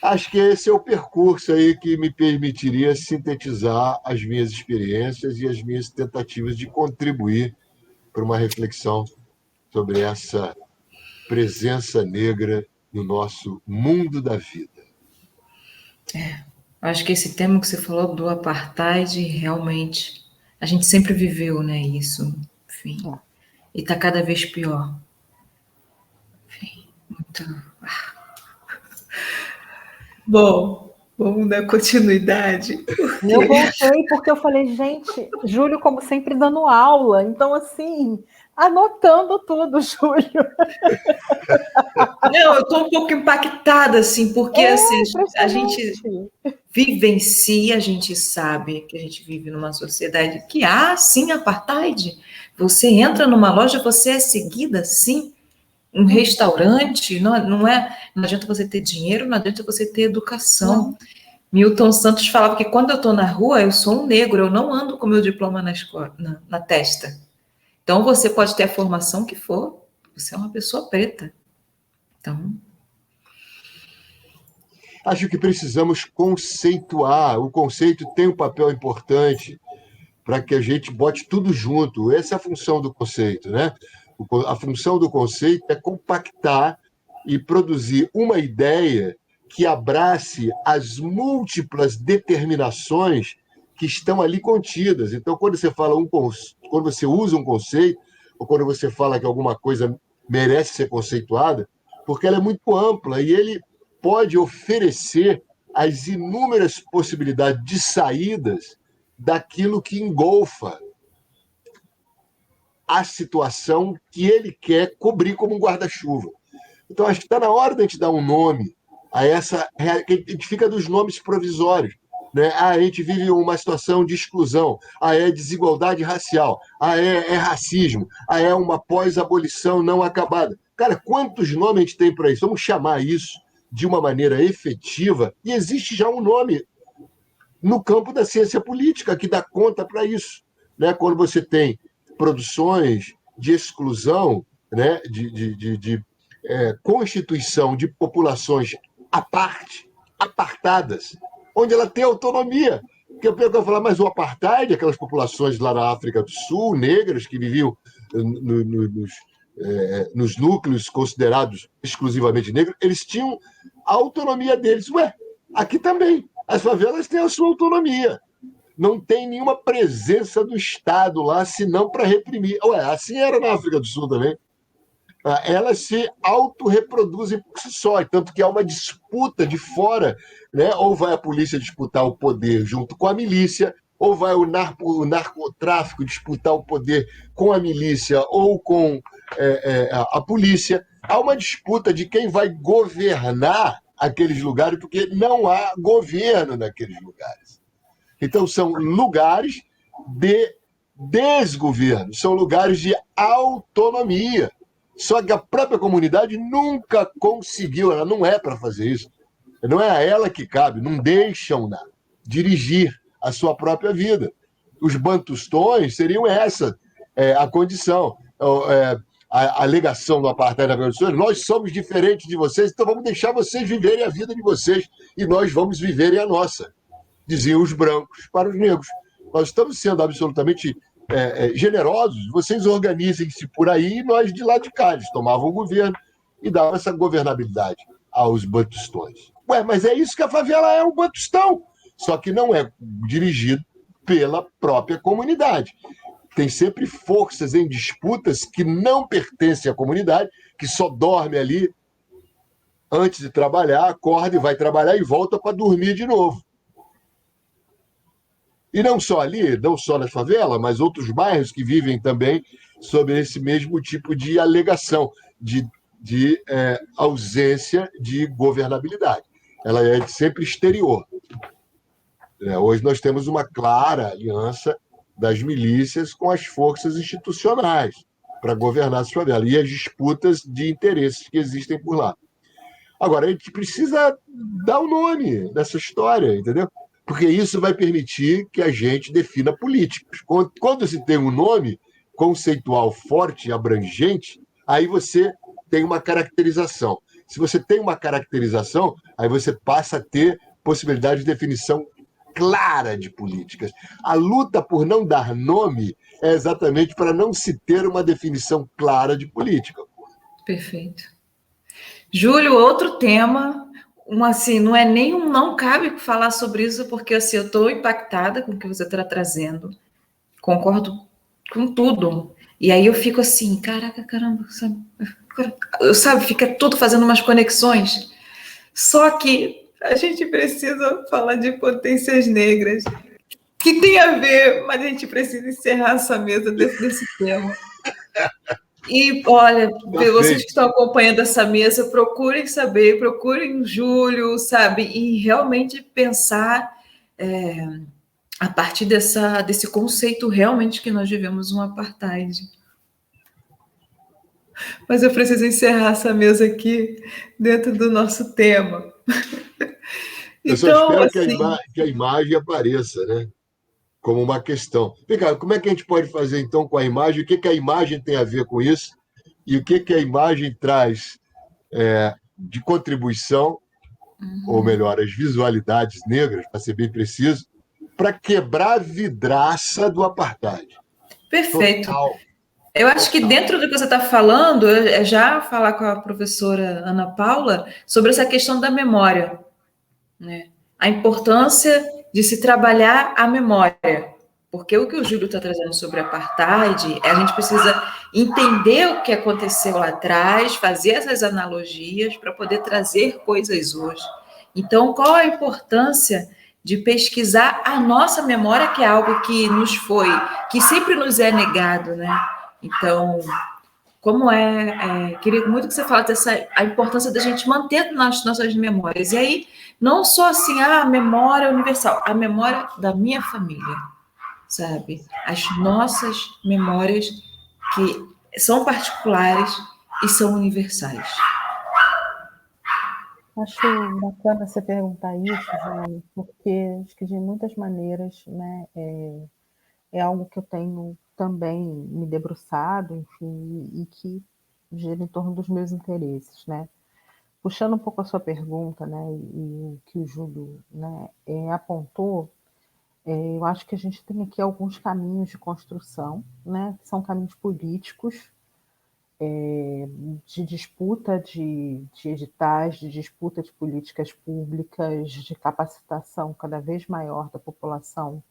Acho que esse é o percurso aí que me permitiria sintetizar as minhas experiências e as minhas tentativas de contribuir para uma reflexão sobre essa presença negra no nosso mundo da vida. Acho que esse tema que você falou do apartheid, realmente, a gente sempre viveu, né, isso, enfim, e está cada vez pior. Enfim, muito... Bom, vamos dar continuidade. Eu voltei porque eu falei, gente, Júlio, como sempre, dando aula. Então, assim, anotando tudo, Júlio. Não, eu estou um pouco impactada, assim, porque assim, a gente vivencia, a gente sabe que a gente vive numa sociedade que há, sim, apartheid. Você entra numa loja, você é seguida, sim. Um restaurante, não adianta você ter dinheiro, não adianta você ter educação. Não. Milton Santos falava que quando eu estou na rua, eu sou um negro, eu não ando com meu diploma na testa. Então, você pode ter a formação que for, você é uma pessoa preta. Então... Acho que precisamos conceituar. O conceito tem um papel importante para que a gente bote tudo junto. Essa é a função do conceito, né? A função do conceito é compactar e produzir uma ideia que abrace as múltiplas determinações que estão ali contidas. Então, quando você fala quando você usa um conceito, ou quando você fala que alguma coisa merece ser conceituada, porque ela é muito ampla e ele pode oferecer as inúmeras possibilidades de saídas daquilo que engolfa a situação que ele quer cobrir como um guarda-chuva. Então, acho que está na hora de a gente dar um nome a essa... que a gente fica dos nomes provisórios. Né? A gente vive uma situação de exclusão, é desigualdade racial, é racismo, é uma pós-abolição não acabada. Cara, quantos nomes a gente tem para isso? Vamos chamar isso de uma maneira efetiva, e existe já um nome no campo da ciência política que dá conta para isso. Né? Quando você tem produções de exclusão, né? de constituição de populações à parte, apartadas, onde ela tem autonomia. Porque eu vou falar, mas o apartheid, aquelas populações lá na África do Sul, negras, que viviam nos núcleos considerados exclusivamente negros, eles tinham a autonomia deles. Ué, aqui também. As favelas têm a sua autonomia. Não tem nenhuma presença do Estado lá, senão para reprimir. Ué, assim era na África do Sul também. Elas se autorreproduzem por si só, tanto que há uma disputa de fora, né? Ou vai a polícia disputar o poder junto com a milícia, ou vai o narcotráfico disputar o poder com a milícia ou com a polícia. Há uma disputa de quem vai governar aqueles lugares, porque não há governo naqueles lugares. Então, são lugares de desgoverno, são lugares de autonomia. Só que a própria comunidade nunca conseguiu, ela não é para fazer isso. Não é a ela que cabe, não deixam-na dirigir a sua própria vida. Os bantustões seriam essa a condição. A alegação do apartheid da África do Sul: nós somos diferentes de vocês, então vamos deixar vocês viverem a vida de vocês e nós vamos viverem a nossa, diziam os brancos para os negros. Nós estamos sendo absolutamente generosos, vocês organizem-se por aí e nós de lá de cá. Eles tomavam o governo e davam essa governabilidade aos bantustões. Ué, mas é isso que a favela é, um bantustão, só que não é dirigido pela própria comunidade. Tem sempre forças em disputas que não pertencem à comunidade, que só dorme ali antes de trabalhar, acorda e vai trabalhar e volta para dormir de novo. E não só ali, não só na favela, mas outros bairros que vivem também sob esse mesmo tipo de alegação, de ausência de governabilidade. Ela é sempre exterior. Hoje nós temos uma clara aliança das milícias com as forças institucionais para governar as favelas e as disputas de interesses que existem por lá. Agora, a gente precisa dar um nome nessa história, entendeu? Porque isso vai permitir que a gente defina políticos. Quando se tem um nome conceitual forte e abrangente, aí você tem uma caracterização. Se você tem uma caracterização, aí você passa a ter possibilidade de definição clara de políticas. A luta por não dar nome é exatamente para não se ter uma definição clara de política. Perfeito. Júlio, outro tema, assim, não é nem não cabe falar sobre isso, porque assim, eu estou impactada com o que você está trazendo, concordo com tudo, e aí eu fico assim, caraca, caramba, sabe, fica tudo fazendo umas conexões, só que a gente precisa falar de potências negras, que tem a ver, mas a gente precisa encerrar essa mesa desse tema. E, olha, vocês que Perfeito. estão acompanhando essa mesa, procurem saber, procurem o Júlio, sabe? E realmente pensar a partir desse conceito realmente que nós vivemos um apartheid. Mas eu preciso encerrar essa mesa aqui dentro do nosso tema. Eu só Então, espero assim, que a imagem apareça, né? Como uma questão. Vem cá, como é que a gente pode fazer então com a imagem? O que, que a imagem tem a ver com isso? E o que, que a imagem traz de contribuição, ou melhor, as visualidades negras, para ser bem preciso, para quebrar a vidraça do apartheid? perfeito. Total, Eu acho que total. dentro do que você está falando, é já falar com a professora Ana Paula sobre essa questão da memória, né? A importância de se trabalhar a memória. Porque o que o Júlio está trazendo sobre apartheid, a gente precisa entender o que aconteceu lá atrás, fazer essas analogias para poder trazer coisas hoje. Então, qual a importância de pesquisar a nossa memória, que é algo que que sempre nos é negado, né? Então, queria muito que você falasse a importância da gente manter nas nossas memórias. E aí, não só assim, a memória universal, a memória da minha família, sabe? As nossas memórias que são particulares e são universais. Acho bacana você perguntar isso, João, porque acho que de muitas maneiras, né, é algo que eu tenho também me debruçado, enfim, e que gira em torno dos meus interesses, né? Puxando um pouco a sua pergunta, né, e o que o Júlio, né, apontou, eu acho que a gente tem aqui alguns caminhos de construção, né, que são caminhos políticos, de disputa de editais, de disputa de políticas públicas, de capacitação cada vez maior da população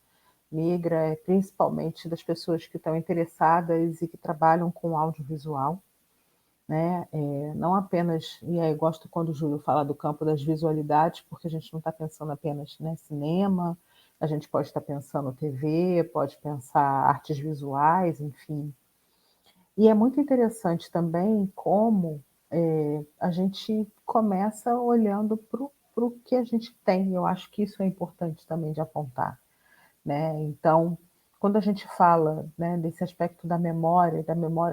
negra, principalmente das pessoas que estão interessadas e que trabalham com audiovisual, né? Não apenas, e aí eu gosto quando o Júlio fala do campo das visualidades, porque a gente não está pensando apenas, né, cinema, a gente pode estar pensando TV, pode pensar artes visuais, enfim. E é muito interessante também como a gente começa olhando para o que a gente tem. Eu acho que isso é importante também de apontar, né? Então, quando a gente fala, né, desse aspecto da memória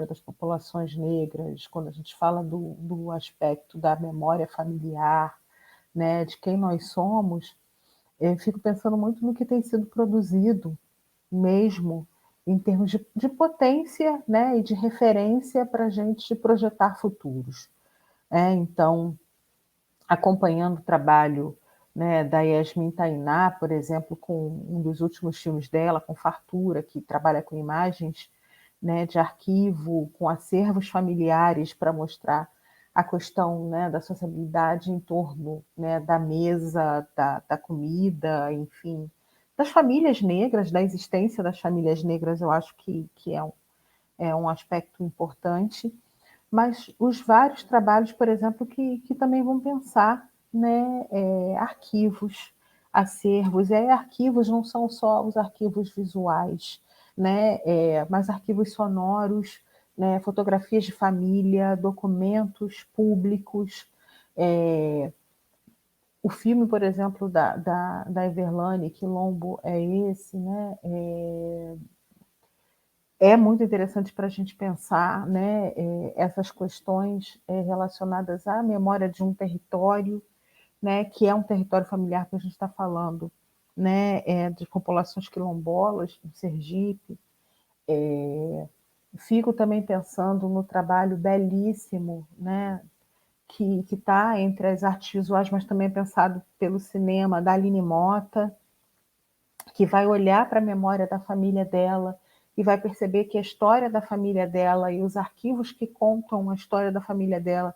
das populações negras, quando a gente fala do aspecto da memória familiar, né, de quem nós somos, eu fico pensando muito no que tem sido produzido mesmo em termos de potência, né, e de referência para a gente projetar futuros. Então, acompanhando o trabalho, né, da Yasmin Tainá, por exemplo, com um dos últimos filmes dela, com Fartura, que trabalha com imagens, né, de arquivo, com acervos familiares para mostrar a questão, né, da sociabilidade em torno, né, da mesa, da comida, enfim, das famílias negras, da existência das famílias negras, eu acho que é um aspecto importante, mas os vários trabalhos, por exemplo, que também vão pensar, né, arquivos, acervos, e aí arquivos não são só os arquivos visuais, né, mas arquivos sonoros, né, fotografias de família, documentos públicos, o filme, por exemplo, da Everlane, Quilombo é esse, né? É muito interessante para a gente pensar, né, essas questões relacionadas à memória de um território, né, que é um território familiar que a gente está falando, né, de populações quilombolas, no Sergipe. Fico também pensando no trabalho belíssimo, né, que está entre as artes visuais, mas também pensado pelo cinema, da Aline Mota, que vai olhar para a memória da família dela e vai perceber que a história da família dela e os arquivos que contam a história da família dela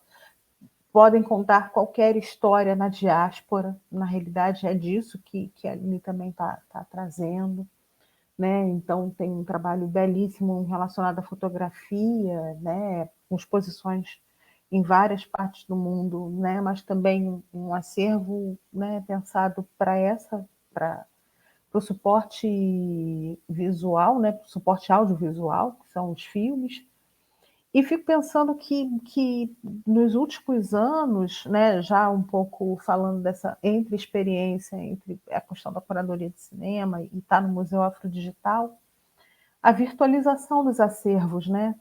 podem contar qualquer história na diáspora. Na realidade, é disso que a Aline também está trazendo. Né? Então, tem um trabalho belíssimo relacionado à fotografia, né? Com exposições em várias partes do mundo, né? Mas também um acervo, né, pensado para o suporte visual, né, para o suporte audiovisual, que são os filmes, E fico pensando que nos últimos anos, né, já um pouco falando dessa entre experiência, entre a questão da curadoria de cinema e estar no Museu Afrodigital, a virtualização dos acervos, né?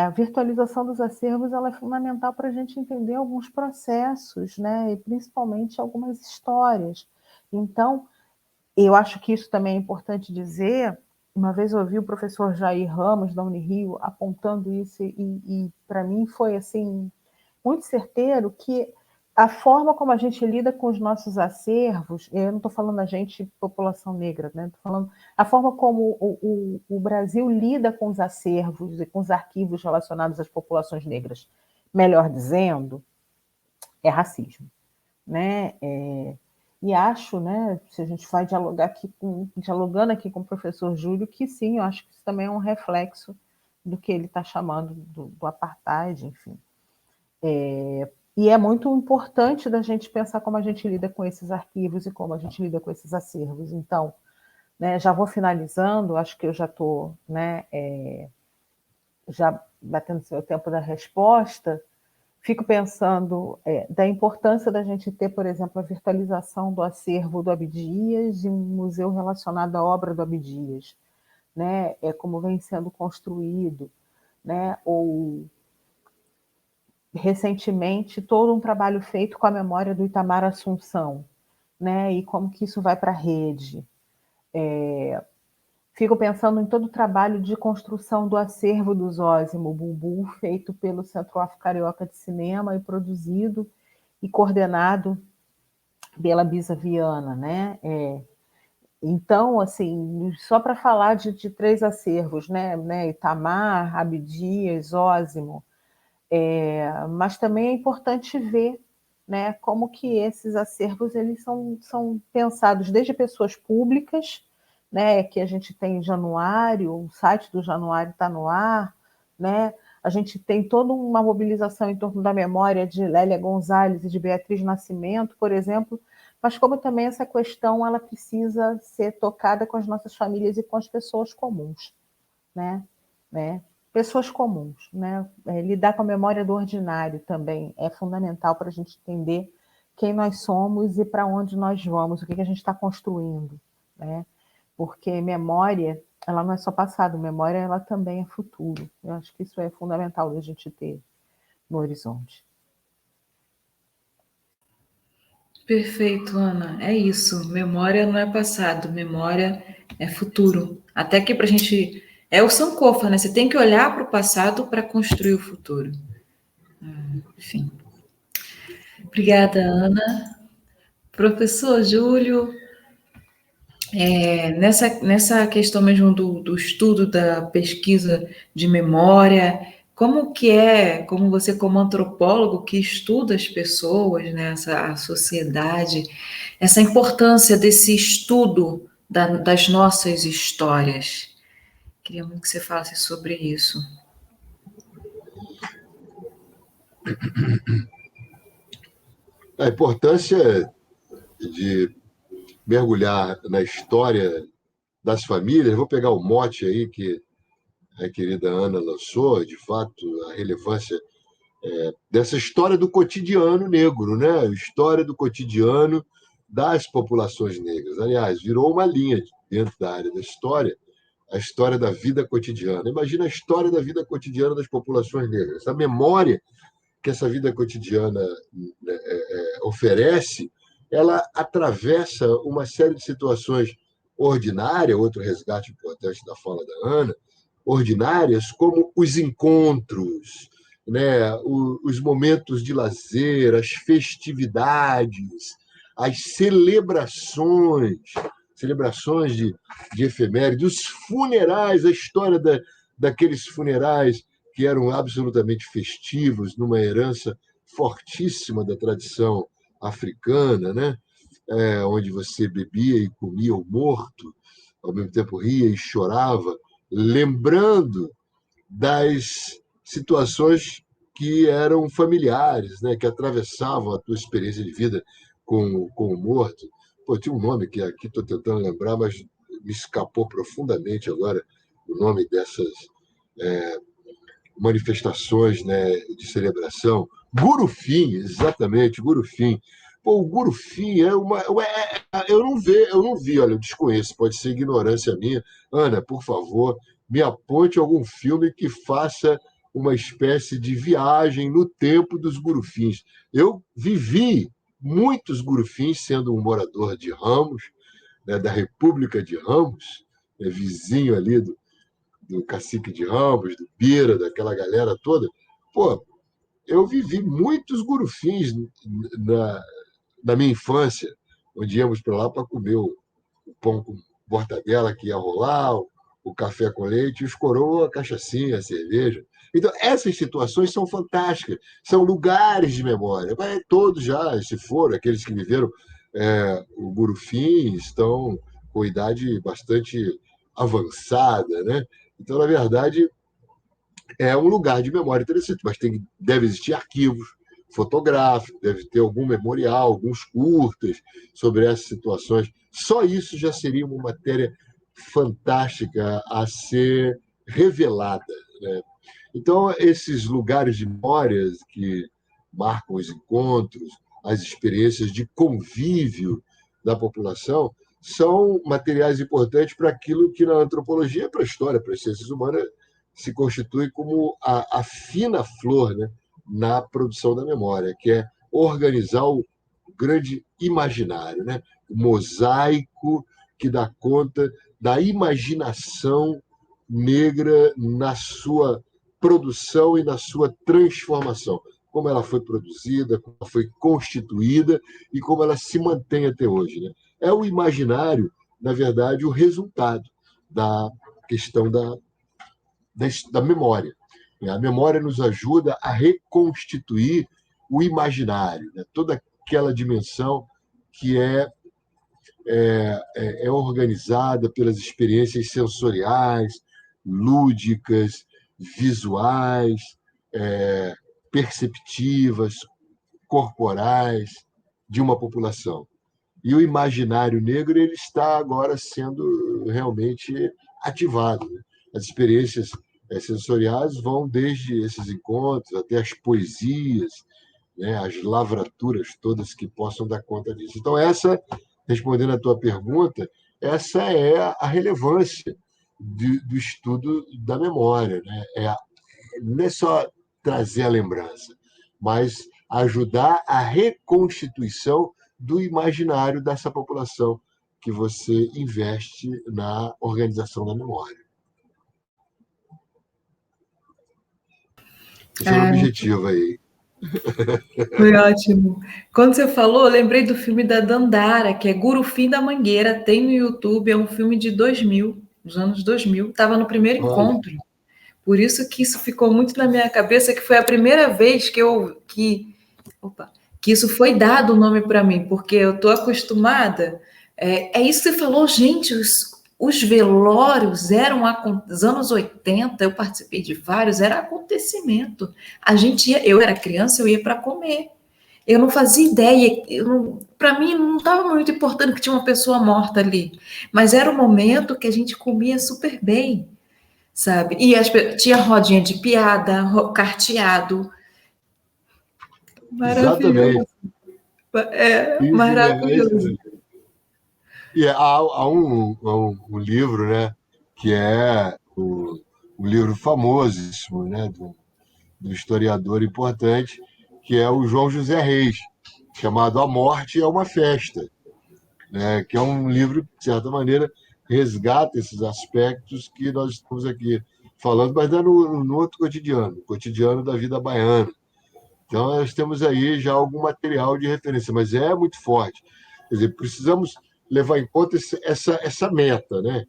A virtualização dos acervos ela é fundamental para a gente entender alguns processos, né? E principalmente algumas histórias. Então, eu acho que isso também é importante dizer. Uma vez eu ouvi o professor Jair Ramos, da Unirio, apontando isso, e para mim foi assim muito certeiro que a forma como a gente lida com os nossos acervos, eu não estou falando a gente, população negra, né? Estou falando a forma como o Brasil lida com os acervos e com os arquivos relacionados às populações negras, melhor dizendo, é racismo, né? E acho, né, se a gente vai dialogando aqui com o professor Júlio, que sim, eu acho que isso também é um reflexo do que ele está chamando do apartheid, enfim. E é muito importante da gente pensar como a gente lida com esses arquivos e como a gente lida com esses acervos. Então, né, já vou finalizando, acho que eu já estou, né, já batendo o tempo da resposta. Fico pensando da importância da gente ter, por exemplo, a virtualização do acervo do Abdias e um museu relacionado à obra do Abdias, né? Como vem sendo construído, né? Ou recentemente todo um trabalho feito com a memória do Itamar Assunção, né? E como que isso vai para a rede. Fico pensando em todo o trabalho de construção do acervo do Zósimo Bulbul, feito pelo Centro Afro-Carioca de Cinema e produzido e coordenado pela Bisa Viana, né? Então, assim, só para falar de três acervos, né? Itamar, Abdias, Zósimo, mas também é importante ver, né, como que esses acervos eles são pensados desde pessoas públicas, né, que a gente tem em Januário, o site do Januário está no ar, né, a gente tem toda uma mobilização em torno da memória de Lélia Gonzalez e de Beatriz Nascimento, por exemplo, mas como também essa questão ela precisa ser tocada com as nossas famílias e com as pessoas comuns, né? Pessoas comuns, né? Lidar com a memória do ordinário também é fundamental para a gente entender quem nós somos e para onde nós vamos, o que a gente está construindo, né? Porque memória, ela não é só passado, memória ela também é futuro. Eu acho que isso é fundamental da gente ter no horizonte. Perfeito, Ana. É isso. Memória não é passado, memória é futuro. Até que para a gente. É o Sankofa, né? Você tem que olhar para o passado para construir o futuro. Enfim. Obrigada, Ana. Professor Júlio, nessa questão mesmo do estudo da pesquisa de memória, como que como você como antropólogo que estuda as pessoas, né, a sociedade, essa importância desse estudo das nossas histórias? Queria muito que você falasse sobre isso. A importância de mergulhar na história das famílias, vou pegar o mote aí que a querida Ana lançou, de fato, a relevância dessa história do cotidiano negro, né? A história do cotidiano das populações negras. Aliás, virou uma linha dentro da área da história, a história da vida cotidiana. Imagina a história da vida cotidiana das populações negras. A memória que essa vida cotidiana oferece, ela atravessa uma série de situações ordinárias, outro resgate importante da fala da Ana, ordinárias, como os encontros, né, os momentos de lazer, as festividades, as celebrações de efemérides, os funerais, a história daqueles funerais que eram absolutamente festivos, numa herança fortíssima da tradição africana, né? Onde você bebia e comia o morto, ao mesmo tempo ria e chorava, lembrando das situações que eram familiares, né? Que atravessavam a tua experiência de vida com o morto. Pô, tinha um nome que aqui estou tentando lembrar, mas me escapou profundamente agora o nome manifestações, né, de celebração. Gurufim, exatamente, Gurufim. Pô, o Gurufim é uma. Eu não vi, olha, eu desconheço, pode ser ignorância minha. Ana, por favor, me aponte algum filme que faça uma espécie de viagem no tempo dos Gurufins. Eu vivi muitos Gurufins, sendo um morador de Ramos, né, da República de Ramos, vizinho ali do Cacique de Ramos, do Bira, daquela galera toda. Pô, eu vivi muitos Gurufins na, na minha infância, onde íamos para lá para comer o pão com mortadela que ia rolar, o café com leite, os coroa, a cachaçinha, a cerveja. Então, essas situações são fantásticas, são lugares de memória. Mas todos já se foram, aqueles que viveram o Gurufim estão com idade bastante avançada, né? Então, na verdade, é um lugar de memória interessante, mas deve existir arquivos fotográficos, deve ter algum memorial, alguns curtas sobre essas situações. Só isso já seria uma matéria fantástica a ser revelada, né? Então, esses lugares de memórias que marcam os encontros, as experiências de convívio da população, são materiais importantes para aquilo que na antropologia, para a história, para as ciências humanas, se constitui como a fina flor, né, na produção da memória, que é organizar o grande imaginário, né, o mosaico que dá conta da imaginação negra na sua produção e na sua transformação, como ela foi produzida, como ela foi constituída e como ela se mantém até hoje, né? É o imaginário, na verdade, o resultado da questão da memória. A memória nos ajuda a reconstituir o imaginário, né? Toda aquela dimensão que é organizada pelas experiências sensoriais, lúdicas, visuais, perceptivas, corporais de uma população. E o imaginário negro ele está agora sendo realmente ativado, né? As experiências sensoriais vão desde esses encontros até as poesias, né, as lavraturas todas que possam dar conta disso. Então, respondendo à tua pergunta, essa é a relevância do estudo da memória, né? Não é só trazer a lembrança, mas ajudar a reconstituição do imaginário dessa população que você investe na organização da memória. Esse era o objetivo aí. Foi ótimo. Quando você falou, eu lembrei do filme da Dandara, que é Gurufim da Mangueira, tem no YouTube, é um filme de 2000, dos anos 2000, estava no primeiro Olha, encontro. Por isso que isso ficou muito na minha cabeça, que foi a primeira vez que isso foi dado o nome para mim, porque eu estou acostumada. É isso que você falou, gente, os velórios eram, nos anos 80, eu participei de vários, era acontecimento. A gente eu era criança, eu ia para comer. Eu não fazia ideia, para mim não estava muito importando que tinha uma pessoa morta ali, mas era o momento que a gente comia super bem, sabe? E tinha rodinha de piada, carteado. exatamente. Maravilhoso. É Isso mesmo, é isso maravilhoso. mesmo. E há um livro, né, que é um livro famosíssimo, né, do historiador importante, que é o João José Reis, chamado A Morte é uma Festa, né, que é um livro que, de certa maneira, resgata esses aspectos que nós estamos aqui falando, mas é no outro cotidiano, cotidiano da vida baiana. Então, nós temos aí já algum material de referência, mas é muito forte. Quer dizer, precisamos levar em conta essa meta, né?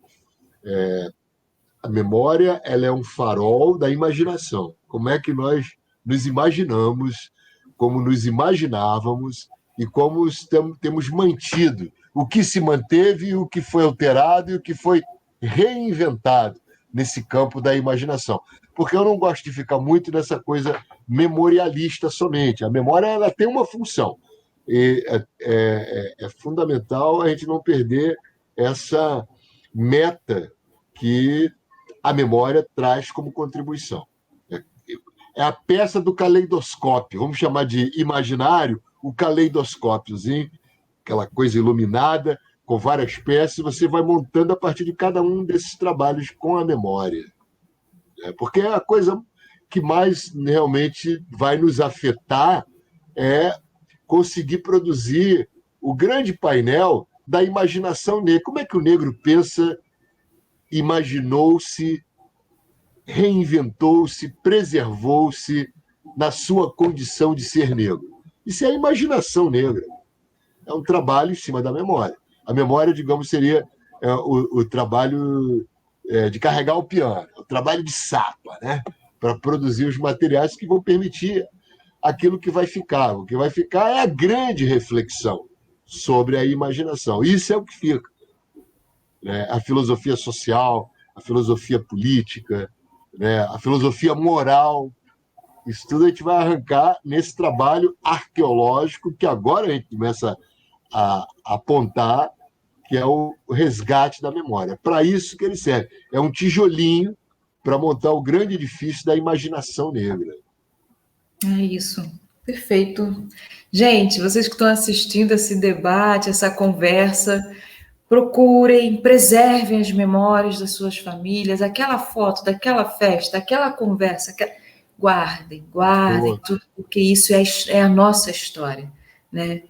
A memória ela é um farol da imaginação. Como é que nós nos imaginamos, como nos imaginávamos e como temos mantido o que se manteve, o que foi alterado e o que foi reinventado nesse campo da imaginação. Porque eu não gosto de ficar muito nessa coisa memorialista somente. A memória ela tem uma função. E é fundamental a gente não perder essa meta que a memória traz como contribuição. é a peça do caleidoscópio, vamos chamar de imaginário, o caleidoscópiozinho, aquela coisa iluminada, com várias peças, você vai montando a partir de cada um desses trabalhos com a memória. Porque a coisa que mais realmente vai nos afetar é conseguir produzir o grande painel da imaginação negra. Como é que o negro pensa, imaginou-se, reinventou-se, preservou-se na sua condição de ser negro? Isso é a imaginação negra. É um trabalho em cima da memória. A memória, digamos, seria o trabalho de carregar o piano, o trabalho de sapa, né? Para produzir os materiais que vão permitir aquilo que vai ficar. O que vai ficar é a grande reflexão sobre a imaginação. Isso é o que fica. Né? A filosofia social, a filosofia política, né? A filosofia moral, isso tudo a gente vai arrancar nesse trabalho arqueológico que agora a gente começa a apontar, que é o resgate da memória. Para isso que ele serve. É um tijolinho para montar o grande edifício da imaginação negra. É isso. Perfeito. Gente, vocês que estão assistindo esse debate, essa conversa, procurem, preservem as memórias das suas famílias, aquela foto daquela festa, aquela conversa, guardem, guardem tudo, porque isso é a nossa história, né?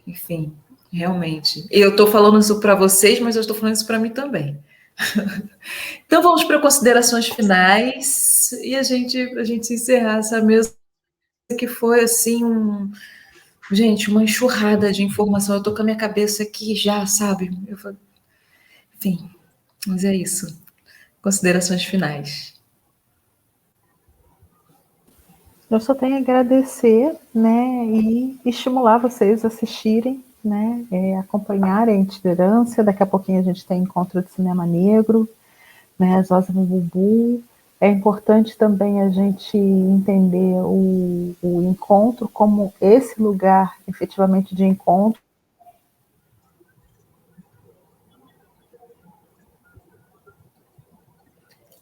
Enfim, realmente. Eu estou falando isso para vocês, mas eu estou falando isso para mim também. Então vamos para considerações finais e a gente encerrar essa mesa que foi assim gente, uma enxurrada de informação. Eu tô com a minha cabeça aqui já, sabe? Enfim, mas é isso. Considerações finais. Eu só tenho a agradecer, né, e estimular vocês a assistirem, né, acompanharem a itinerância. Daqui a pouquinho a gente tem encontro de cinema negro, né, Zosa Bubu. É importante também a gente entender o encontro como esse lugar efetivamente de encontro.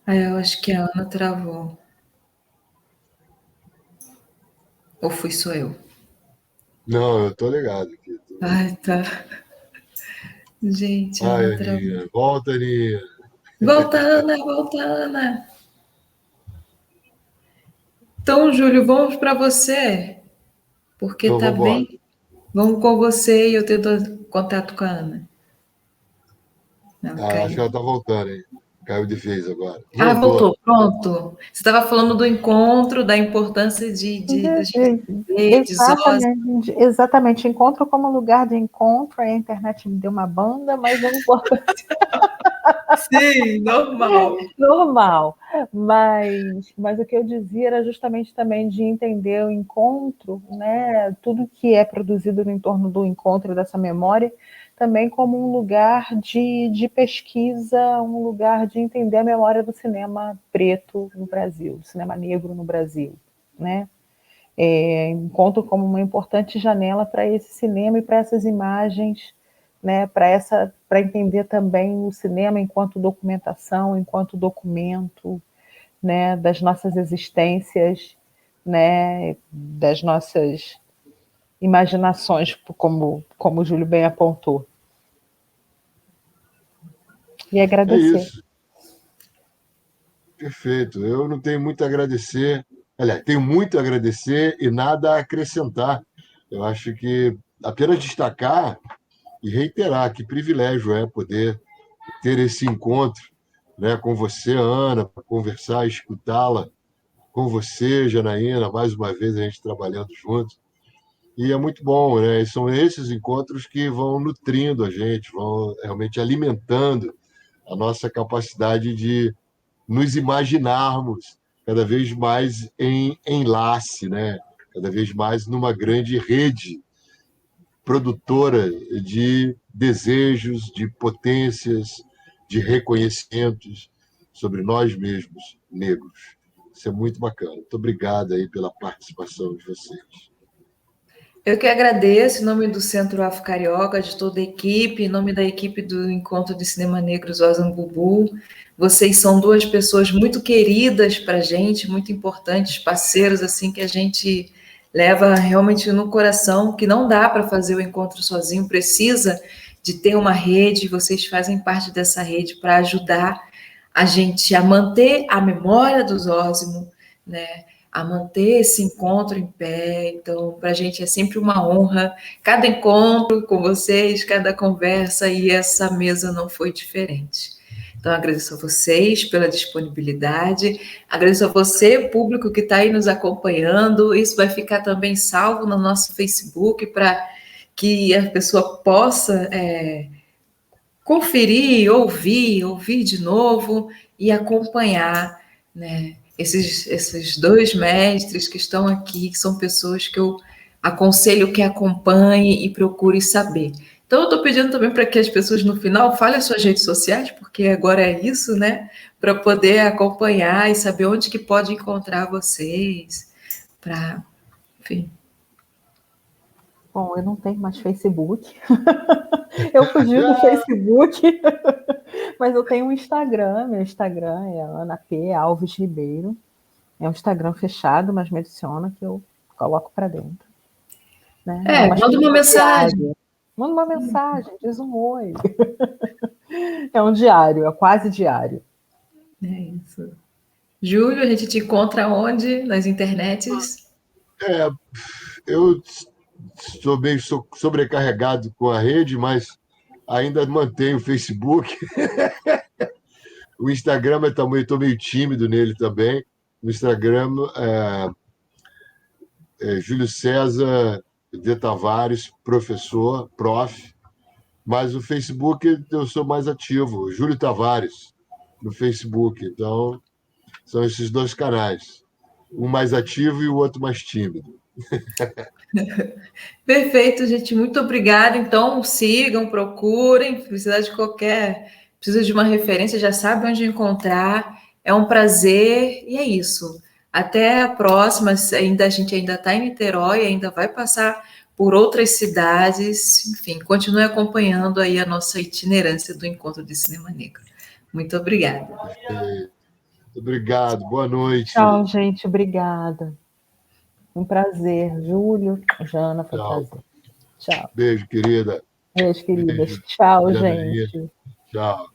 Eu acho que a Ana travou. Ou fui só eu? Não, eu tô ligado aqui. Ai, tá. Gente, a Ai, Ana travou. Aninha, volta, Aninha. Volta, Ana, volta, Ana. Então, Júlio, vamos para você, porque Então, tá vamos embora. bem. Vamos com você e eu tento contato com a Ana. Não, Acho que ela caiu. tá voltando, hein? Caiu de vez agora. Ah, Voltou. voltou, pronto. Você estava falando do encontro, da importância da gente ver, de Zosa. Exatamente. Encontro como lugar de encontro. A internet me deu uma banda, mas não importa. Sim, normal. Normal. Mas o que eu dizia era justamente também de entender o encontro, né? Tudo que é produzido no entorno do encontro dessa memória, também como um lugar de pesquisa, um lugar de entender a memória do cinema preto no Brasil, do cinema negro no Brasil, né? Encontro como uma importante janela para esse cinema e para essas imagens, né? Para entender também o cinema enquanto documentação, enquanto documento, né? Das nossas existências, né? Das nossas imaginações, como o Júlio bem apontou. E É agradecer. isso. Perfeito. Eu não tenho muito a agradecer. Aliás, tenho muito a agradecer e nada a acrescentar. Eu acho que apenas destacar e reiterar que privilégio é poder ter esse encontro, né, com você, Ana, para conversar, escutá-la, com você, Janaína, mais uma vez a gente trabalhando junto. E é muito bom, né? E são esses encontros que vão nutrindo a gente, vão realmente alimentando a nossa capacidade de nos imaginarmos cada vez mais em enlace, né? Cada vez mais numa grande rede produtora de desejos, de potências, de reconhecimentos sobre nós mesmos, negros. Isso é muito bacana. Muito obrigado aí pela participação de vocês. Eu que agradeço, em nome do Centro Afro Carioca, de toda a equipe, em nome da equipe do Encontro de Cinema Negro Zozambubu. Vocês são duas pessoas muito queridas para a gente, muito importantes, parceiros, assim, que a gente leva realmente no coração, que não dá para fazer o encontro sozinho, precisa de ter uma rede, vocês fazem parte dessa rede para ajudar a gente a manter a memória do Zósimo, né? A manter esse encontro em pé. Então, para a gente é sempre uma honra. Cada encontro com vocês, cada conversa, e essa mesa não foi diferente. Então, agradeço a vocês pela disponibilidade, agradeço a você, público que está aí nos acompanhando. Isso vai ficar também salvo no nosso Facebook para que a pessoa possa conferir, ouvir de novo e acompanhar, né? Esses dois mestres que estão aqui, que são pessoas que eu aconselho que acompanhe e procure saber. Então, eu estou pedindo também para que as pessoas, no final, falem as suas redes sociais, porque agora é isso, né? Para poder acompanhar e saber onde que pode encontrar vocês, para, enfim. Bom, eu não tenho mais Facebook. Eu fugi do Facebook, mas eu tenho um Instagram. Meu Instagram é Ana P. Alves Ribeiro. É um Instagram fechado, mas me adiciona que eu coloco para dentro. Né? Manda uma mensagem. Diária. Manda uma mensagem, diz um oi. É um diário, é quase diário. É isso. Júlio, a gente te encontra onde? Nas internets? Eu estou meio sobrecarregado com a rede, mas ainda mantenho o Facebook. O Instagram eu também estou meio tímido nele também. No Instagram é Júlio César de Tavares, professor, prof. Mas o Facebook eu sou mais ativo, Júlio Tavares, no Facebook. Então, são esses dois canais. Um mais ativo e o outro mais tímido. Perfeito, gente. Muito obrigada. Então, sigam, procurem. Precisar de precisa de uma referência, já sabe onde encontrar. É um prazer e é isso. Até a próxima. A gente ainda está em Niterói, ainda vai passar por outras cidades. Enfim, continue acompanhando aí a nossa itinerância do Encontro de Cinema Negro. Muito obrigada. Obrigado, boa noite. Tchau, gente. Obrigada. Um prazer. Júlio, Jana, foi um prazer. Tchau. Beijo, querida. Beijo, queridas. Tchau, Janaína. gente. Tchau.